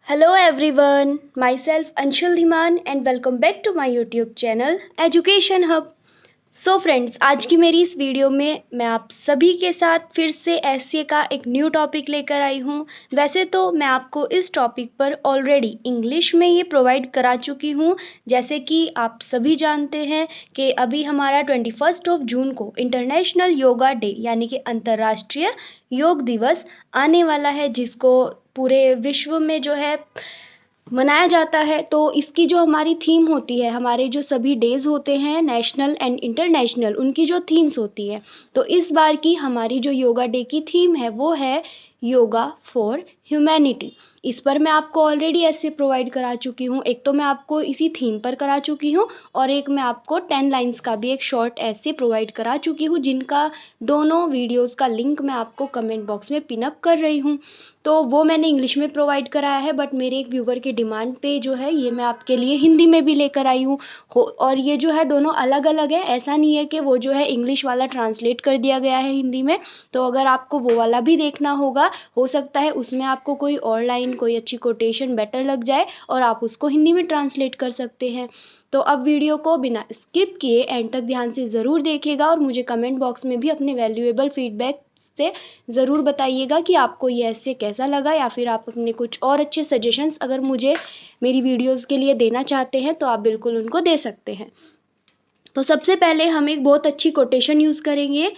Hello everyone, myself Anshul Dhiman and welcome back to my YouTube channel Education Hub। So friends, आज की मेरी इस video में मैं आप सभी के साथ फिर से एसए का एक न्यू टॉपिक लेकर आई हूँ। वैसे तो मैं आपको इस टॉपिक पर ऑलरेडी इंग्लिश में ये प्रोवाइड करा चुकी हूँ। जैसे कि आप सभी जानते हैं कि अभी हमारा 21 जून को इंटरनेशनल योगा डे यानी कि अंतर्राष्ट्रीय योग दिवस आने वाला है, जिसको पूरे विश्व में जो है मनाया जाता है। तो इसकी जो हमारी थीम होती है, हमारे जो सभी डेज होते हैं नेशनल एंड इंटरनेशनल, उनकी जो थीम्स होती है, तो इस बार की हमारी जो योगा डे की थीम है वो है योगा फॉर ह्यूमैनिटी। इस पर मैं आपको ऑलरेडी ऐसे प्रोवाइड करा चुकी हूँ। एक तो मैं आपको इसी थीम पर करा चुकी हूँ और एक मैं आपको 10 लाइंस का भी एक शॉर्ट ऐसे प्रोवाइड करा चुकी हूँ, जिनका दोनों वीडियोस का लिंक मैं आपको कमेंट बॉक्स में पिन अप कर रही हूँ। तो वो मैंने इंग्लिश में प्रोवाइड कराया है, बट मेरे एक व्यूवर की डिमांड पे जो है ये मैं आपके लिए हिंदी में भी लेकर आई हूँ। और ये जो है दोनों अलग अलग है, ऐसा नहीं है कि वो जो है इंग्लिश वाला ट्रांसलेट कर दिया गया है हिंदी में। तो अगर आपको वो वाला भी देखना होगा, हो सकता है उसमें आपको कोई और लाइन, कोई अच्छी कोटेशन बेटर लग जाए और आप उसको हिंदी में ट्रांसलेट कर सकते हैं। तो अब वीडियो को बिना स्किप किए एंड तक ध्यान से ज़रूर देखिएगा और मुझे कमेंट बॉक्स में भी अपने वैल्यूएबल फीडबैक से ज़रूर बताइएगा कि आपको ये ऐसे कैसा लगा, या फिर आप अपने कुछ और अच्छे सजेशंस अगर मुझे मेरी वीडियोस के लिए देना चाहते हैं तो आप बिल्कुल उनको दे सकते हैं। तो सबसे पहले हम एक बहुत अच्छी कोटेशन यूज़ करेंगे।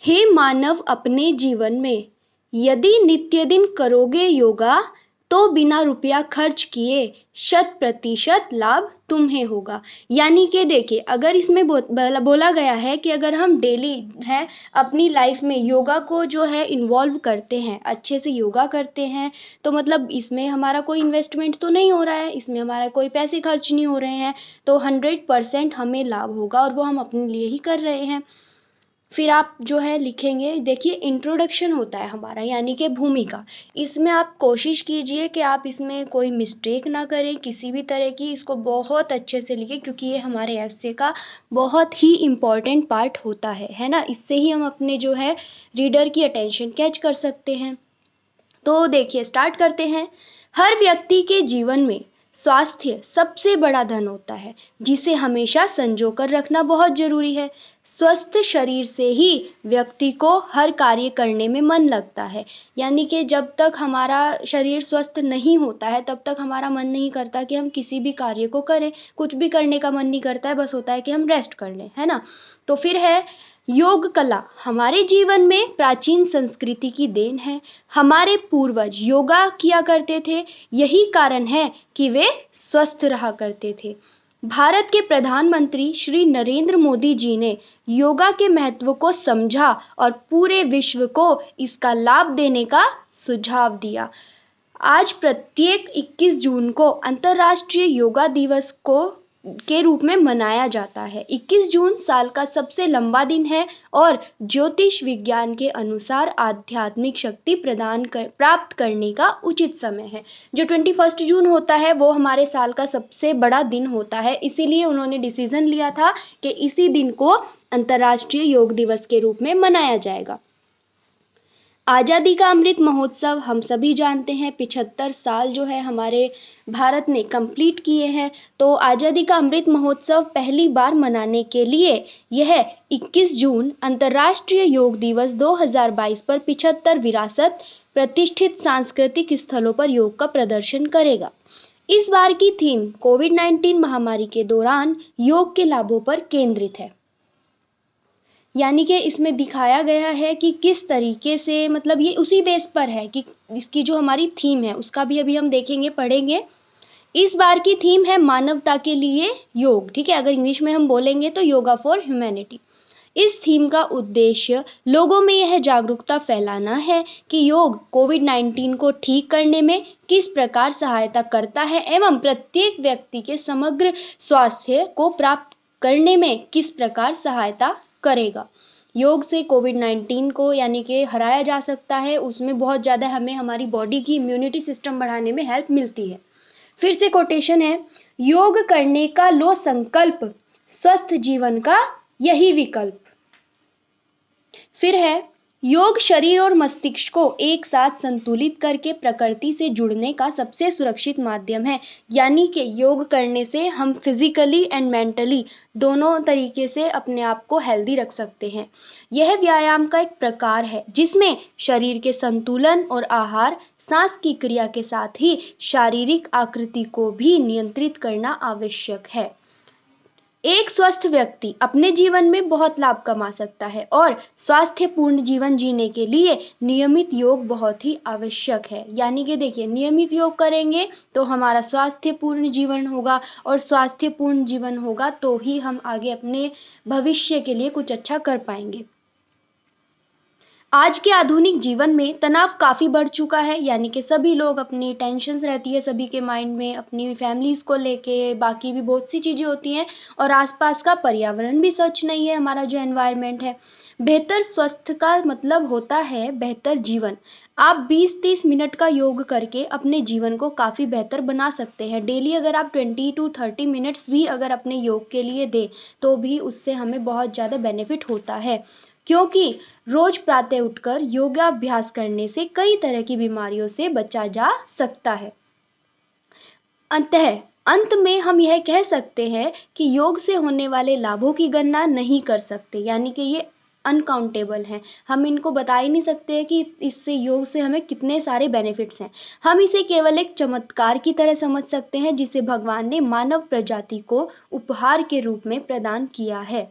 हे मानव, अपने जीवन में यदि नित्य दिन करोगे योगा तो बिना रुपया खर्च किए 100% लाभ तुम्हें होगा। यानी कि देखिए, अगर इसमें बोला गया है कि अगर हम डेली है अपनी लाइफ में योगा को जो है इन्वॉल्व करते हैं, अच्छे से योगा करते हैं, तो मतलब इसमें हमारा कोई इन्वेस्टमेंट तो नहीं हो रहा है, इसमें हमारा कोई पैसे खर्च नहीं हो रहे हैं, तो 100% हमें लाभ होगा और वो हम अपने लिए ही कर रहे हैं। फिर आप जो है लिखेंगे, देखिए इंट्रोडक्शन होता है हमारा यानी कि भूमिका। इसमें आप कोशिश कीजिए कि आप इसमें कोई मिस्टेक ना करें किसी भी तरह की, इसको बहुत अच्छे से लिखें क्योंकि ये हमारे एस्से का बहुत ही इम्पॉर्टेंट पार्ट होता है ना। इससे ही हम अपने जो है रीडर की अटेंशन कैच कर सकते हैं। तो देखिए स्टार्ट करते हैं। हर व्यक्ति के जीवन में स्वास्थ्य सबसे बड़ा धन होता है, जिसे हमेशा संजो कर रखना बहुत जरूरी है। स्वस्थ शरीर से ही व्यक्ति को हर कार्य करने में मन लगता है। यानी कि जब तक हमारा शरीर स्वस्थ नहीं होता है तब तक हमारा मन नहीं करता कि हम किसी भी कार्य को करें, कुछ भी करने का मन नहीं करता है, बस होता है कि हम रेस्ट कर लें, है ना। तो फिर है योग कला हमारे जीवन में प्राचीन संस्कृति की देन है। हमारे पूर्वज योगा किया करते थे, यही कारण है कि वे स्वस्थ रहा करते थे। भारत के प्रधानमंत्री श्री नरेंद्र मोदी जी ने योगा के महत्व को समझा और पूरे विश्व को इसका लाभ देने का सुझाव दिया। आज प्रत्येक 21 जून को अंतर्राष्ट्रीय योगा दिवस को के रूप में मनाया जाता है। 21 जून साल का सबसे लंबा दिन है और ज्योतिष विज्ञान के अनुसार आध्यात्मिक शक्ति प्राप्त करने का उचित समय है। जो 21 जून होता है वो हमारे साल का सबसे बड़ा दिन होता है, इसीलिए उन्होंने डिसीजन लिया था कि इसी दिन को अंतर्राष्ट्रीय योग दिवस के रूप में मनाया जाएगा। आज़ादी का अमृत महोत्सव हम सभी जानते हैं, 75 साल जो है हमारे भारत ने कंप्लीट किए हैं। तो आज़ादी का अमृत महोत्सव पहली बार मनाने के लिए यह 21 जून अंतर्राष्ट्रीय योग दिवस 2022 पर 75 विरासत प्रतिष्ठित सांस्कृतिक स्थलों पर योग का प्रदर्शन करेगा। इस बार की थीम कोविड-19 महामारी के दौरान योग के लाभों पर केंद्रित है। यानी कि इसमें दिखाया गया है कि किस तरीके से, मतलब ये उसी बेस पर है कि इसकी जो हमारी थीम है उसका भी अभी हम देखेंगे, पढ़ेंगे। इस बार की थीम है मानवता के लिए योग, ठीक है। अगर इंग्लिश में हम बोलेंगे तो योगा फॉर ह्यूमैनिटी। इस थीम का उद्देश्य लोगों में यह जागरूकता फैलाना है कि योग कोविड-19 को ठीक करने में किस प्रकार सहायता करता है एवं प्रत्येक व्यक्ति के समग्र स्वास्थ्य को प्राप्त करने में किस प्रकार सहायता करेगा। योग से कोविड-19 को यानी कि हराया जा सकता है, उसमें बहुत ज़्यादा हमें हमारी बॉडी की इम्यूनिटी सिस्टम बढ़ाने में हेल्प मिलती है। फिर से कोटेशन है, योग करने का लो संकल्प, स्वस्थ जीवन का यही विकल्प। फिर है, योग शरीर और मस्तिष्क को एक साथ संतुलित करके प्रकृति से जुड़ने का सबसे सुरक्षित माध्यम है। यानी कि योग करने से हम फिजिकली एंड मेंटली दोनों तरीके से अपने आप को हेल्दी रख सकते हैं। यह व्यायाम का एक प्रकार है जिसमें शरीर के संतुलन और आहार, सांस की क्रिया के साथ ही शारीरिक आकृति को भी नियंत्रित करना आवश्यक है। एक स्वस्थ व्यक्ति अपने जीवन में बहुत लाभ कमा सकता है और स्वास्थ्यपूर्ण जीवन जीने के लिए नियमित योग बहुत ही आवश्यक है। यानी कि देखिए, नियमित योग करेंगे तो हमारा स्वास्थ्यपूर्ण जीवन होगा, और स्वास्थ्यपूर्ण जीवन होगा तो ही हम आगे अपने भविष्य के लिए कुछ अच्छा कर पाएंगे। आज के आधुनिक जीवन में तनाव काफ़ी बढ़ चुका है। यानी कि सभी लोग, अपनी टेंशन्स रहती है सभी के माइंड में, अपनी फैमिलीज़ को लेके, बाकी भी बहुत सी चीज़ें होती हैं, और आसपास का पर्यावरण भी स्वच्छ नहीं है, हमारा जो एनवायरनमेंट है। बेहतर स्वास्थ्य का मतलब होता है बेहतर जीवन। आप 20-30 मिनट का योग करके अपने जीवन को काफ़ी बेहतर बना सकते हैं। डेली अगर आप 20 to 30 मिनट्स भी अगर अपने योग के लिए दें तो भी उससे हमें बहुत ज़्यादा बेनिफिट होता है, क्योंकि रोज प्रातः उठकर योगाभ्यास करने से कई तरह की बीमारियों से बचा जा सकता है। अंत में हम यह कह सकते हैं कि योग से होने वाले लाभों की गणना नहीं कर सकते। यानी कि ये अनकाउंटेबल हैं, हम इनको बता ही नहीं सकते कि इससे, योग से हमें कितने सारे बेनिफिट्स हैं। हम इसे केवल एक चमत्कार की तरह समझ सकते हैं जिसे भगवान ने मानव प्रजाति को उपहार के रूप में प्रदान किया है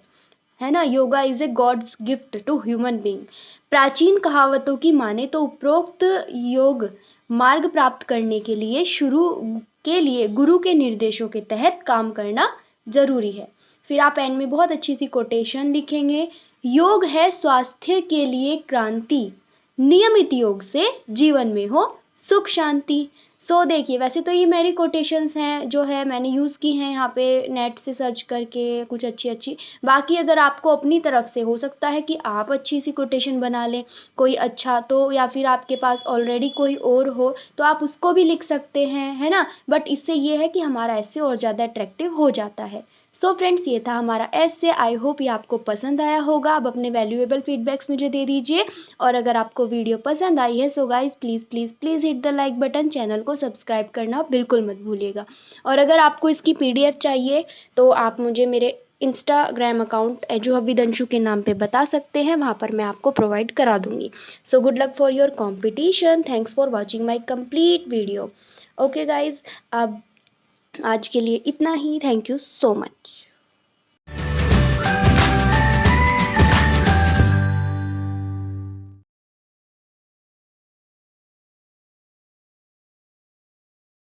ना। Yoga is a God's gift to human being. प्राचीन कहावतों की माने तो उपरोक्त योग मार्ग प्राप्त करने के लिए गुरु के निर्देशों के तहत काम करना जरूरी है। फिर आप एंड में बहुत अच्छी सी कोटेशन लिखेंगे, योग है स्वास्थ्य के लिए क्रांति, नियमित योग से जीवन में हो सुख शांति। देखिए, वैसे तो ये मेरी कोटेशंस हैं जो है मैंने यूज़ की हैं यहाँ पे नेट से सर्च करके कुछ अच्छी। बाकी अगर आपको अपनी तरफ से हो सकता है कि आप अच्छी सी कोटेशन बना लें कोई अच्छा, तो या फिर आपके पास ऑलरेडी कोई और हो तो आप उसको भी लिख सकते हैं, है ना। बट इससे ये है कि हमारा ऐसे और ज़्यादा अट्रैक्टिव हो जाता है। फ्रेंड्स, ये था हमारा ऐसे। आई होप ये आपको पसंद आया होगा। आप अपने वैल्यूएबल फीडबैक्स मुझे दे दीजिए, और अगर आपको वीडियो पसंद आई है so guys please hit the like button, channel को सब्सक्राइब करना बिल्कुल मत भूलिएगा। और अगर आपको इसकी PDF चाहिए तो आप मुझे मेरे इंस्टाग्राम अकाउंट एजुहब विद अंशु के नाम पे बता सकते हैं, वहाँ पर मैं आपको प्रोवाइड करा दूंगी। So good luck for your competition. Thanks for watching my complete video. Okay guys, अब आज के लिए इतना ही। Thank you so much.